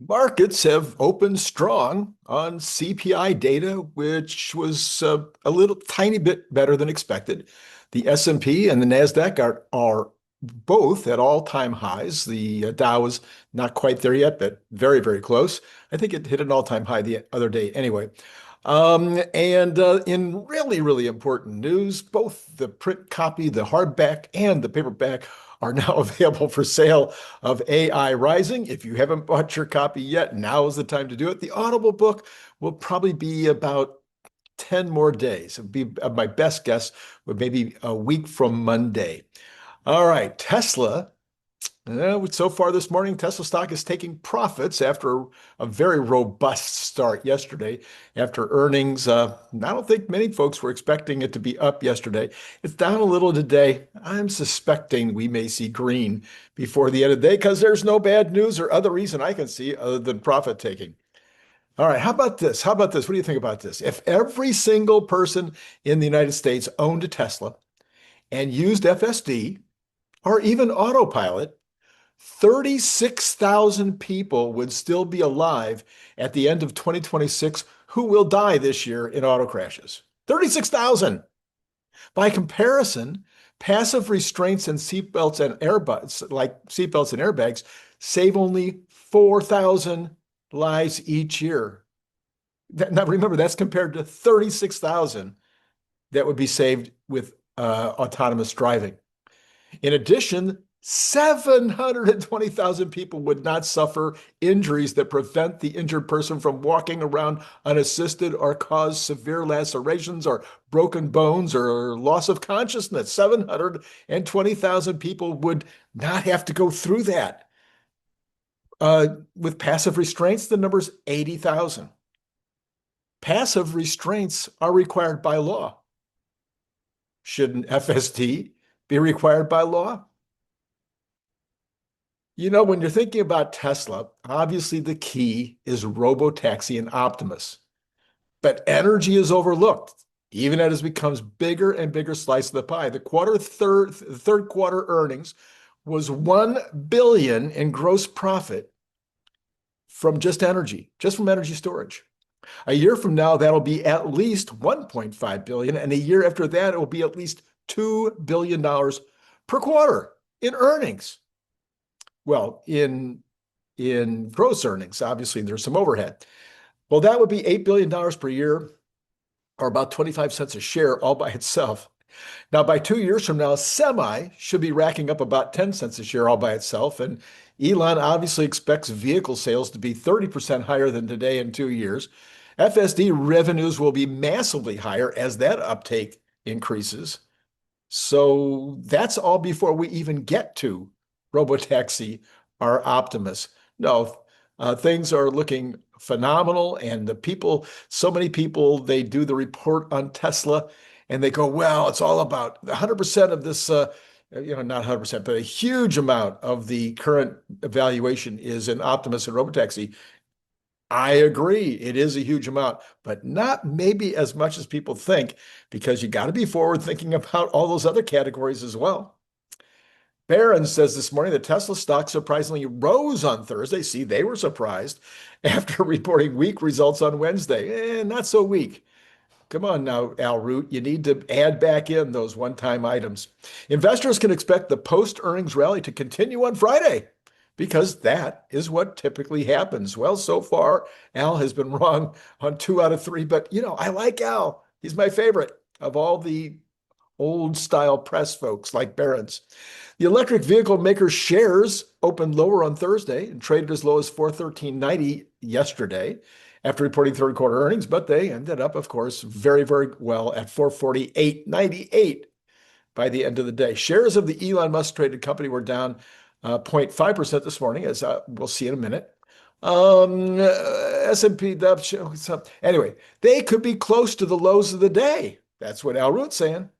Markets have opened strong on CPI data, which was a little tiny bit better than expected. The S&P and the Nasdaq are both at all-time highs. The Dow is not quite there yet, but very, very close. I think it hit an all-time high the other day anyway. And in really, really important news, both the print copy, the hardback, and the paperback are now available for sale of AI Rising. If you haven't bought your copy yet, now is the time to do it. The Audible book will probably be about 10 more days. It would be my best guess, would maybe a week from Monday. All right, Tesla. So far this morning, Tesla stock is taking profits after a very robust start yesterday after earnings. I don't think many folks were expecting it to be up yesterday. It's down a little today. I'm suspecting we may see green before the end of the day because there's no bad news or other reason I can see other than profit taking. All right, how about this? How about this? What do you think about this? If every single person in the United States owned a Tesla and used FSD or even autopilot, 36,000 people would still be alive at the end of 2026 who will die this year in auto crashes. 36,000. By comparison, passive restraints and seatbelts and airbags, like seatbelts and airbags, save only 4,000 lives each year. Now remember, that's compared to 36,000 that would be saved with autonomous driving. In addition, 720,000 people would not suffer injuries that prevent the injured person from walking around unassisted or cause severe lacerations or broken bones or loss of consciousness. 720,000 people would not have to go through that. With passive restraints, the number's 80,000. Passive restraints are required by law. Shouldn't FSD be required by law? You know, when you're thinking about Tesla, obviously the key is robotaxi and Optimus. But energy is overlooked, even as it becomes bigger and bigger slice of the pie. Third quarter earnings was 1 billion in gross profit from just energy, just from energy storage. A year from now, that'll be at least 1.5 billion, and a year after that, it will be at least $2 billion per quarter in earnings. Well, in gross earnings, obviously there's some overhead. Well, that would be $8 billion per year, or about 25 cents a share all by itself. Now, by 2 years from now, Semi should be racking up about 10 cents a share all by itself. And Elon obviously expects vehicle sales to be 30% higher than today in 2 years. FSD revenues will be massively higher as that uptake increases. So that's all before we even get to robotaxi or Optimus. No, things are looking phenomenal. And the people, so many people, they do the report on Tesla and they go, well, it's all about 100% of this, not 100%, but a huge amount of the current evaluation is in Optimus and robotaxi. I agree. It is a huge amount, but not maybe as much as people think, because you got to be forward thinking about all those other categories as well. Barron says this morning that Tesla stock surprisingly rose on Thursday. See, they were surprised after reporting weak results on Wednesday. Not so weak. Come on now, Al Root. You need to add back in those one-time items. Investors can expect the post-earnings rally to continue on Friday, because that is what typically happens. Well, so far, Al has been wrong on 2 out of 3, but I like Al. He's my favorite of all the old style press folks like Barron's. The electric vehicle maker shares opened lower on Thursday and traded as low as 413.90 yesterday after reporting third quarter earnings, but they ended up, of course, very, very well at 448.98 by the end of the day. Shares of the Elon Musk traded company were down 0.5% this morning, as we'll see in a minute. S&P, anyway, they could be close to the lows of the day. That's what Al Root's saying.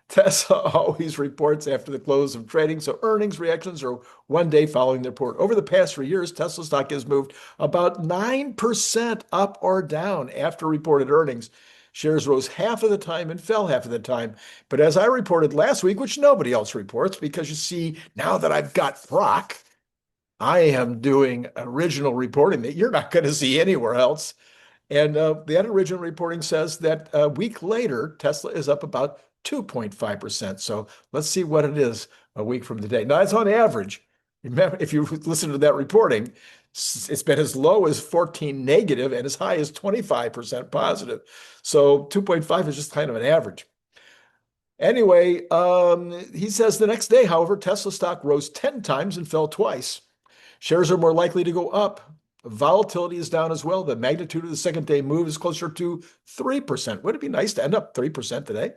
Tesla always reports after the close of trading, so earnings reactions are one day following the report. Over the past 3 years, Tesla stock has moved about 9% up or down after reported earnings. Shares rose half of the time and fell half of the time. But as I reported last week, which nobody else reports, because you see, now that I've got Brock, I am doing original reporting that you're not going to see anywhere else. And that original reporting says that a week later, Tesla is up about 2.5%. So let's see what it is a week from today. Now, it's on average. Remember, if you listen to that reporting, it's been as low as 14 negative and as high as 25% positive. So 2.5 is just kind of an average. Anyway, he says the next day, however, Tesla stock rose 10 times and fell twice. Shares are more likely to go up. Volatility is down as well. The magnitude of the second day move is closer to 3%. Would it be nice to end up 3% today?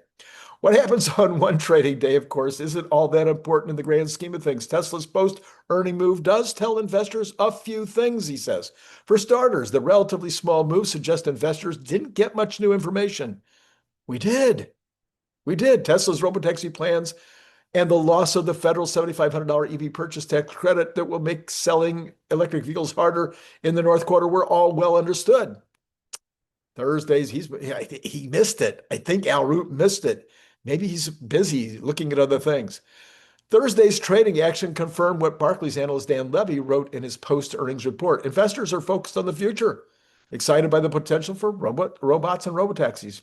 What happens on one trading day, of course, isn't all that important in the grand scheme of things. Tesla's post-earning move does tell investors a few things, he says. For starters, the relatively small move suggests investors didn't get much new information. We did. We did. Tesla's robotaxi plans and the loss of the federal $7,500 EV purchase tax credit that will make selling electric vehicles harder in the North Quarter were all well understood. Thursdays, he missed it. I think Al Root missed it. Maybe he's busy looking at other things. Thursday's trading action confirmed what Barclays analyst Dan Levy wrote in his post-earnings report. Investors are focused on the future, excited by the potential for robots and robotaxis.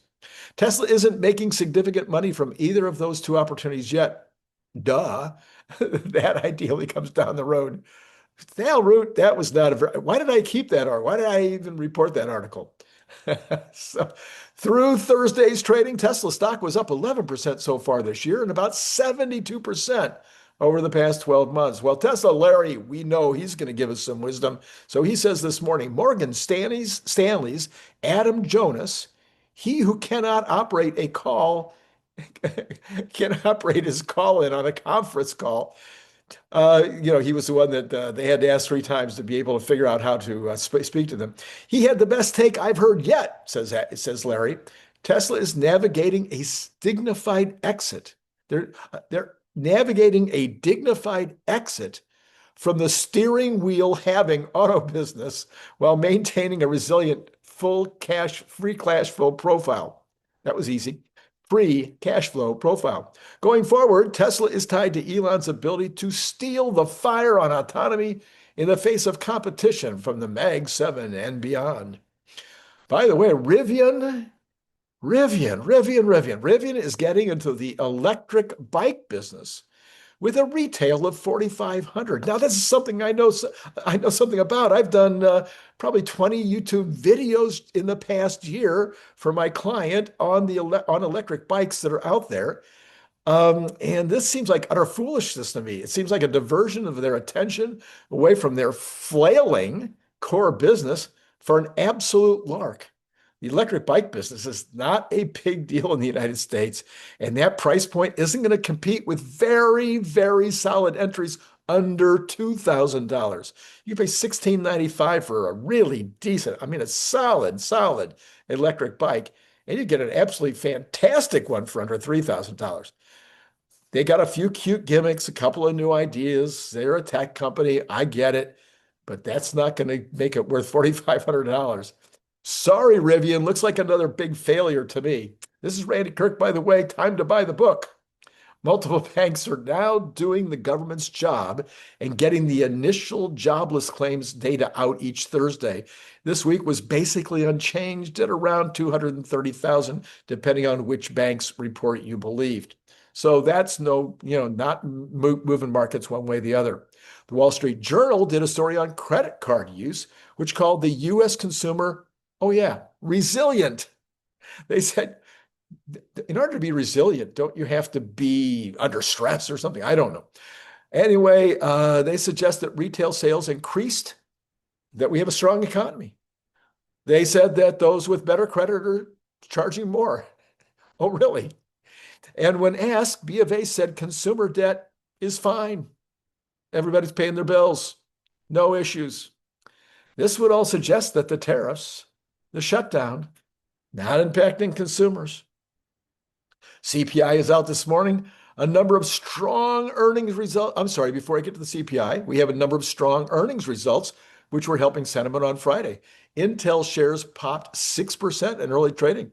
Tesla isn't making significant money from either of those two opportunities yet. Duh. That ideally comes down the road. Al Root, that was not why did I keep that article? Why did I even report that article? So, through Thursday's trading, Tesla stock was up 11% so far this year and about 72% over the past 12 months. Well, Tesla Larry, we know he's going to give us some wisdom. So he says this morning, Morgan Stanley's Adam Jonas, he who cannot operate a call, can operate his call in on a conference call. He was the one that they had to ask 3 times to be able to figure out how to speak to them. He had the best take I've heard yet, says Larry. Tesla is navigating a dignified exit. They're navigating a dignified exit from the steering wheel having auto business while maintaining a resilient free cash flow profile. That was easy. Free cash flow profile. Going forward, Tesla is tied to Elon's ability to steal the fire on autonomy in the face of competition from the Mag 7 and beyond. By the way, Rivian is getting into the electric bike business with a retail of 4,500. Now, this is something I know something about. I've done probably 20 YouTube videos in the past year for my client on electric bikes that are out there. And this seems like utter foolishness to me. It seems like a diversion of their attention away from their flailing core business for an absolute lark. The electric bike business is not a big deal in the United States, and that price point isn't going to compete with very, very solid entries under $2,000. You pay $1,695 for a really decent, a solid electric bike, and you get an absolutely fantastic one for under $3,000. They got a few cute gimmicks, a couple of new ideas. They're a tech company. I get it, but that's not going to make it worth $4,500. Sorry, Rivian. Looks like another big failure to me. This is Randy Kirk, by the way. Time to buy the book. Multiple banks are now doing the government's job and getting the initial jobless claims data out each Thursday. This week was basically unchanged at around 230,000, depending on which bank's report you believed. So that's not moving markets one way or the other. The Wall Street Journal did a story on credit card use, which called the U.S. consumer resilient. They said, in order to be resilient, don't you have to be under stress or something? I don't know. Anyway, they suggest that retail sales increased, that we have a strong economy. They said that those with better credit are charging more. Oh, really? And when asked, B of A said consumer debt is fine. Everybody's paying their bills. No issues. This would all suggest that the tariffs, the shutdown, not impacting consumers. CPI is out this morning. A number of strong earnings results. I'm sorry, before I get to the CPI, we have a number of strong earnings results, which were helping sentiment on Friday. Intel shares popped 6% in early trading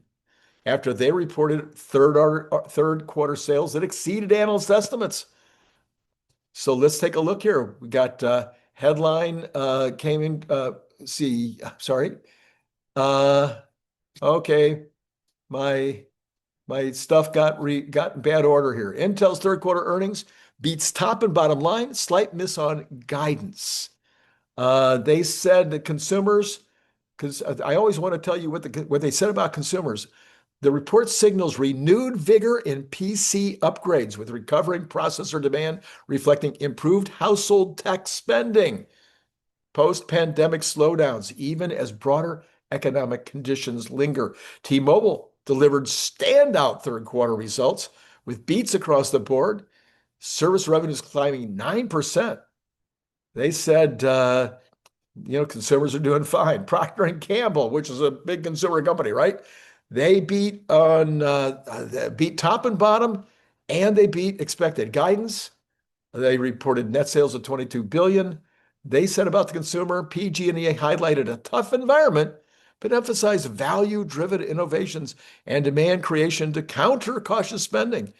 after they reported third quarter sales that exceeded analyst estimates. So let's take a look here. We got Headline came in, sorry. Okay, my stuff got in bad order here. Intel's third quarter earnings beats top and bottom line, slight miss on guidance. They said that consumers, because I always want to tell you what they said about consumers. The report signals renewed vigor in PC upgrades with recovering processor demand reflecting improved household tech spending. Post-pandemic slowdowns, even as broader economic conditions linger. T-Mobile delivered standout third quarter results with beats across the board. Service revenues climbing 9%. They said, consumers are doing fine. Procter & Gamble, which is a big consumer company, right? They beat top and bottom, and they beat expected guidance. They reported net sales of $22 billion. They said about the consumer, PG&E highlighted a tough environment, but emphasized value-driven innovations and demand creation to counter cautious spending.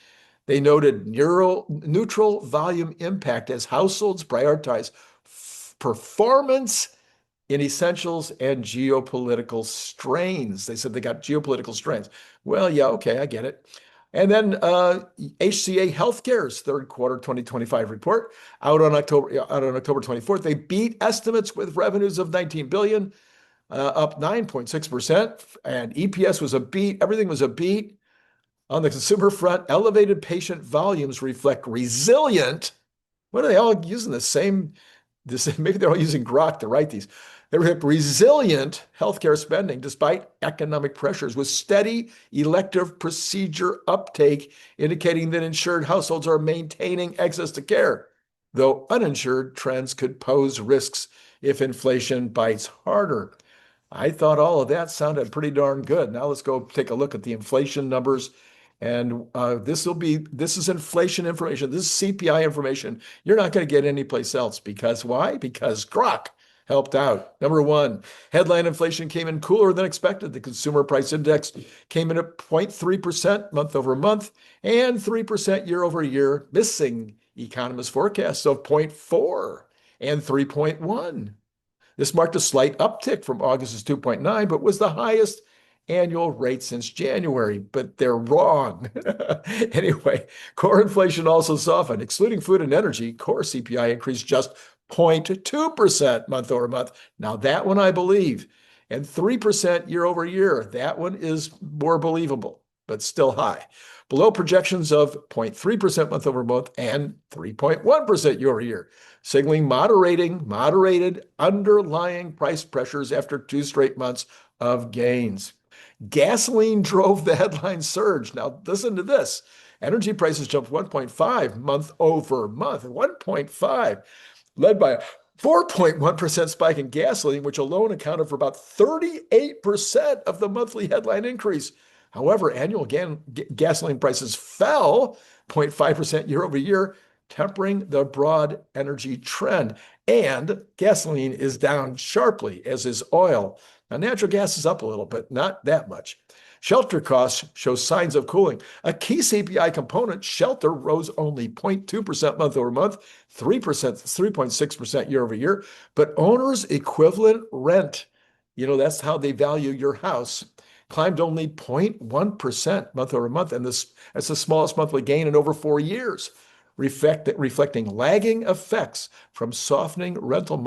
They noted neutral volume impact as households prioritize performance in essentials and geopolitical strains. They said they got geopolitical strains. Well, yeah, okay, I get it. And then HCA Healthcare's third quarter 2025 report out on October 24th. They beat estimates with revenues of $19 billion, up 9.6%, and EPS was a beat. Everything was a beat. On the consumer front, elevated patient volumes reflect resilient. What are they all using the same? Maybe they're all using Grok to write these. They have resilient healthcare spending despite economic pressures, with steady elective procedure uptake, indicating that insured households are maintaining access to care, though uninsured trends could pose risks if inflation bites harder. I thought all of that sounded pretty darn good. Now let's go take a look at the inflation numbers. And this is inflation information. This is CPI information. You're not going to get anyplace else. Because why? Because Grok helped out. Number one, headline inflation came in cooler than expected. The consumer price index came in at 0.3% month over month and 3% year over year, missing economists' forecasts of 0.4 and 3.1. This marked a slight uptick from August's 2.9, but was the highest annual rate since January, but they're wrong. Anyway, core inflation also softened. Excluding food and energy, core CPI increased just 0.2% month over month. Now that one I believe. And 3% year over year. That one is more believable, but still high. Below projections of 0.3% month over month and 3.1% year over year, signaling moderated underlying price pressures after 2 straight months of gains. Gasoline drove the headline surge. Now, listen to this. Energy prices jumped 1.5 month over month, 1.5, led by a 4.1% spike in gasoline, which alone accounted for about 38% of the monthly headline increase. However, annual gasoline prices fell 0.5% year over year, tempering the broad energy trend. And gasoline is down sharply, as is oil. Now, natural gas is up a little, but not that much. Shelter costs show signs of cooling. A key CPI component, shelter, rose only 0.2% month over month, 3.6% year over year. But owner's equivalent rent, that's how they value your house, climbed only 0.1% month over month. And that's the smallest monthly gain in over 4 years, reflecting lagging effects from softening rental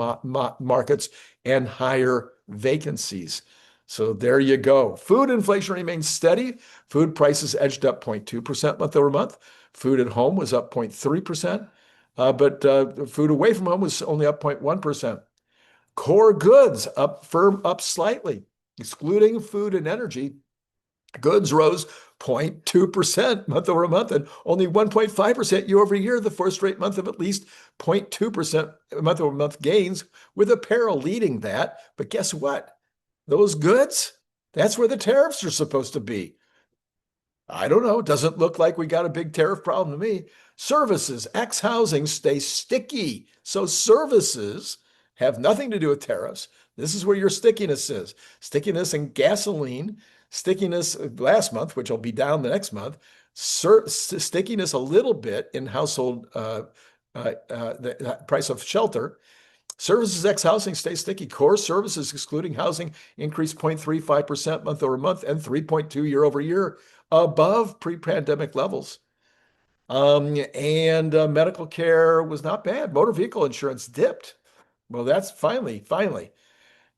markets and higher vacancies. So there you go. Food inflation remains steady. Food prices edged up 0.2% month over month. Food at home was up 0.3%, but food away from home was only up 0.1%. Core goods up slightly, excluding food and energy. Goods rose 0.2% month over month and only 1.5% year over year, the fourth straight month of at least 0.2% month over month gains, with apparel leading that. But guess what? Those goods, that's where the tariffs are supposed to be. I don't know. It doesn't look like we got a big tariff problem to me. Services, ex-housing stay sticky. So services have nothing to do with tariffs. This is where your stickiness is. Stickiness in gasoline, stickiness last month, which will be down the next month, stickiness a little bit in household, the price of shelter, Services ex housing stay sticky. Core services, excluding housing, increased 0.35% month over month and 3.2 year over year, above pre-pandemic levels. Medical care was not bad. Motor vehicle insurance dipped. Well, that's finally.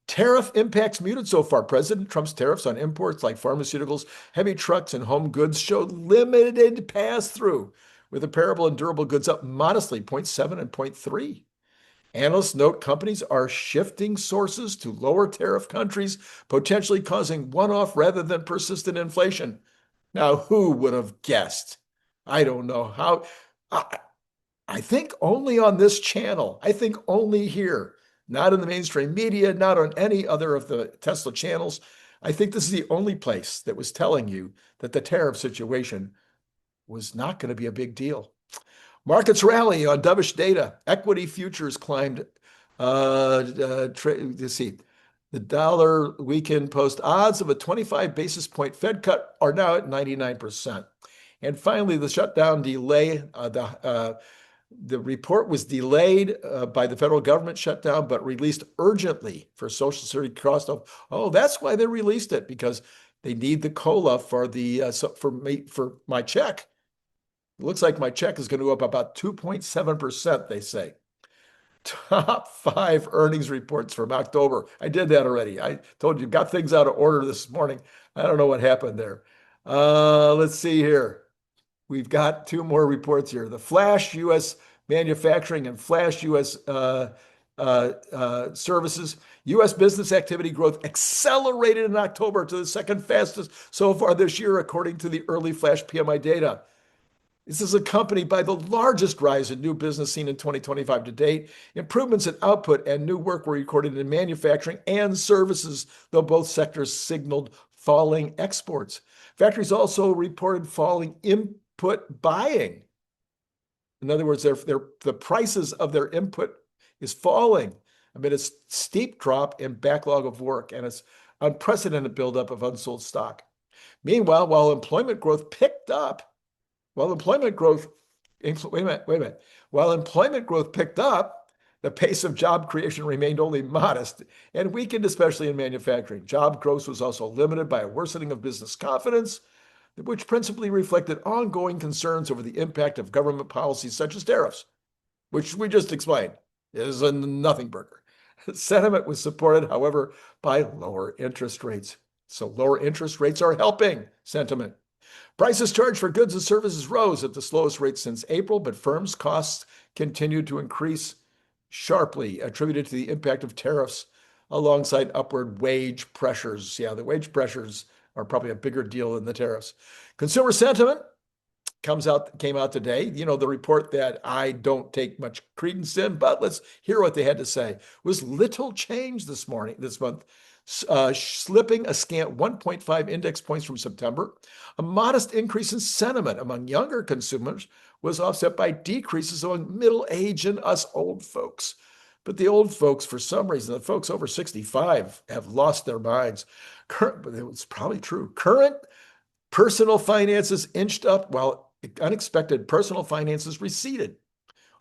Tariff impacts muted so far. President Trump's tariffs on imports like pharmaceuticals, heavy trucks, and home goods showed limited pass-through, with apparel and durable goods up modestly, 0.7 and 0.3. Analysts note companies are shifting sources to lower tariff countries, potentially causing one-off rather than persistent inflation. Now, who would have guessed? I don't know how. I think only on this channel. I think only here, not in the mainstream media, not on any other of the Tesla channels. I think this is the only place that was telling you that the tariff situation was not going to be a big deal. Markets rally on dovish data. Equity futures climbed. Let's see. The dollar weekend post odds of a 25 basis point Fed cut are now at 99%. And finally, the shutdown delay. The report was delayed by the federal government shutdown, but released urgently for Social Security cost of. Oh, that's why they released it, because they need the COLA for the for my check. It looks like my check is going to go up about 2.7%, they say. Top 5 earnings reports from October. I did that already. I told you, got things out of order this morning. I don't know what happened there. Let's see here. We've got 2 more reports here. The Flash U.S. manufacturing and Flash U.S. Services. U.S. business activity growth accelerated in October to the second fastest so far this year, according to the early Flash PMI data. This is accompanied by the largest rise in new business seen in 2025 to date. Improvements in output and new work were recorded in manufacturing and services, though both sectors signaled falling exports. Factories also reported falling input buying. In other words, the prices of their input is falling amid a steep drop in backlog of work and its unprecedented buildup of unsold stock. Meanwhile, while employment growth picked up, While employment growth picked up, the pace of job creation remained only modest and weakened, especially in manufacturing. Job growth was also limited by a worsening of business confidence, which principally reflected ongoing concerns over the impact of government policies such as tariffs, which we just explained is a nothing burger. Sentiment was supported, however, by lower interest rates. So lower interest rates are helping sentiment. Prices charged for goods and services rose at the slowest rate since April, but firms' costs continued to increase sharply, attributed to the impact of tariffs alongside upward wage pressures. Yeah, the wage pressures are probably a bigger deal than the tariffs. Consumer sentiment came out today. You know, the report that I don't take much credence in, but let's hear what they had to say. It was little change this month, slipping a scant 1.5 index points from September. A modest increase in sentiment among younger consumers was offset by decreases among middle-aged and us old folks. But the old folks, for some reason, the folks over 65 have lost their minds. But it's probably true. Current personal finances inched up while unexpected personal finances receded.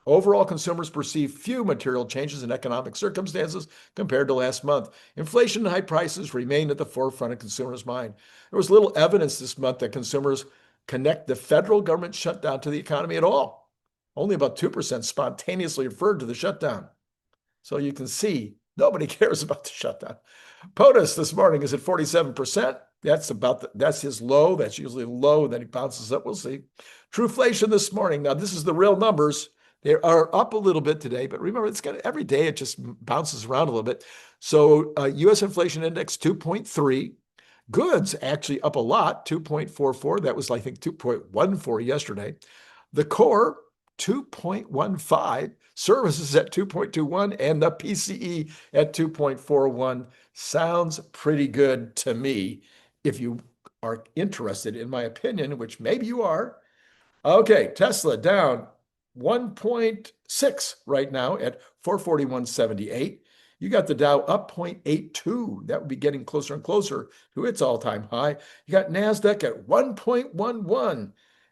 Overall, consumers perceive few material changes in economic circumstances compared to last month. Inflation and high prices remain at the forefront of consumers' mind. There was little evidence this month that consumers connect the federal government shutdown to the economy at all. Only about 2% spontaneously referred to the shutdown. So you can see nobody cares about the shutdown. POTUS this morning is at 47%. That's his low. That's usually low. Then he bounces up. We'll see. Trueflation this morning. Now, this is the real numbers. They are up a little bit today, but remember, every day it just bounces around a little bit. So U.S. inflation index 2.3. Goods actually up a lot, 2.44. That was, I think, 2.14 yesterday. The core, 2.15. Services at 2.21, and the PCE at 2.41. Sounds pretty good to me if you are interested in my opinion, which maybe you are. Okay, Tesla down 1.6 right now at 441.78. You got the Dow up 0.82. That would be getting closer and closer to its all-time high. You got NASDAQ at 1.11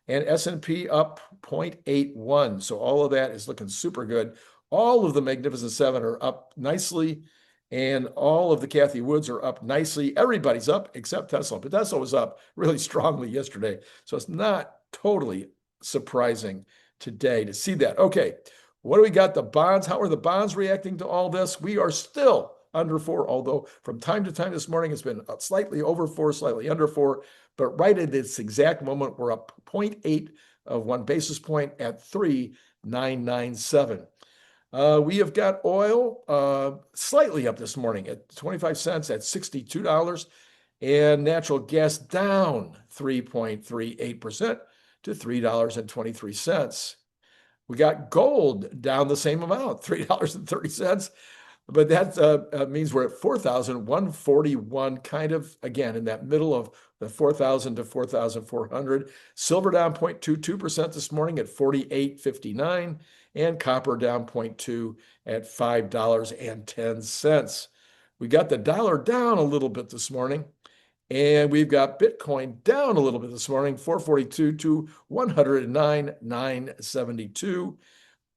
and S&P up 0.81. So all of that is looking super good. All of the Magnificent Seven are up nicely, and all of the Cathie Woods are up nicely. Everybody's up except Tesla, but Tesla was up really strongly yesterday. So it's not totally surprising today to see that. Okay, what do we got? The bonds. How are the bonds reacting to all this? We are still under 4, although from time to time this morning it's been slightly over 4, slightly under 4. But right at this exact moment, we're up 0.8 of 1 basis point at 3,997. We have got oil slightly up this morning at 25 cents at $62, and natural gas down 3.38% to $3.23. We got gold down the same amount, $3.30. But that means we're at 4,141, kind of, again, in that middle of the 4,000 to 4,400. Silver down 0.22% this morning at 48.59, and copper down 0.2 at $5.10. We got the dollar down a little bit this morning, and we've got Bitcoin down a little bit this morning, 442 to 109,972.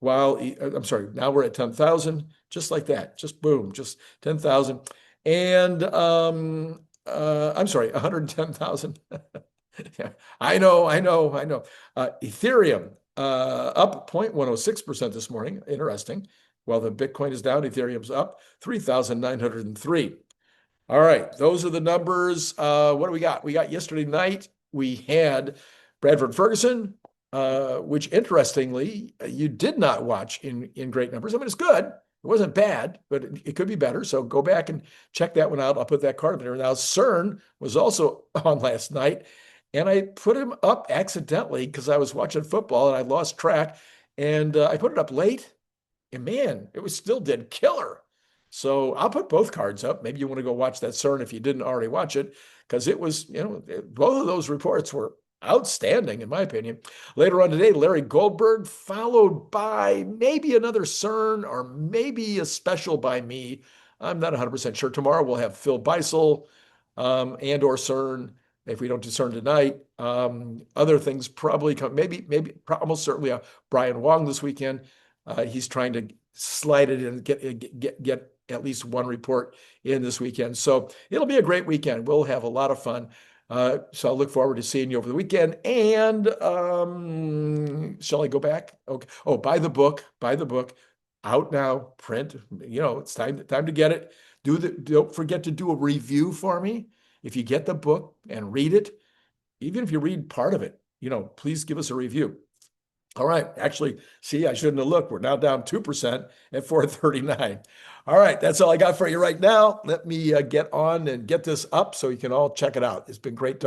While, I'm sorry, now we're at 10,000, just like that, just boom, just 10,000. And I'm sorry, 110,000. Yeah, I know. Ethereum up 0.106% this morning. Interesting. While the Bitcoin is down, Ethereum's up 3,903. All right, those are the numbers. What do we got? We got yesterday night, we had Bradford Ferguson, which interestingly, you did not watch in great numbers. I mean, it's good. It wasn't bad, but it could be better. So go back and check that one out. I'll put that card up there. Now, Cern was also on last night, and I put him up accidentally because I was watching football and I lost track. And I put it up late, and man, it was still dead killer. So I'll put both cards up. Maybe you want to go watch that Cern if you didn't already watch it, because it was, both of those reports were outstanding, in my opinion. Later on today, Larry Goldberg, followed by maybe another Cern or maybe a special by me. I'm not 100% sure. Tomorrow we'll have Phil Beisel and or Cern if we don't do Cern tonight. Other things probably come, maybe almost certainly Brian Wang this weekend. He's trying to slide it in, get at least one report in this weekend. So it'll be a great weekend. We'll have a lot of fun. So I look forward to seeing you over the weekend. And shall I go back? Okay. Oh, buy the book. Out now, print. It's time to get it. Don't forget to do a review for me. If you get the book and read it, even if you read part of it, please give us a review. All right. Actually, see, I shouldn't have looked. We're now down 2% at 439. All right. That's all I got for you right now. Let me get on and get this up so you can all check it out. It's been great talking.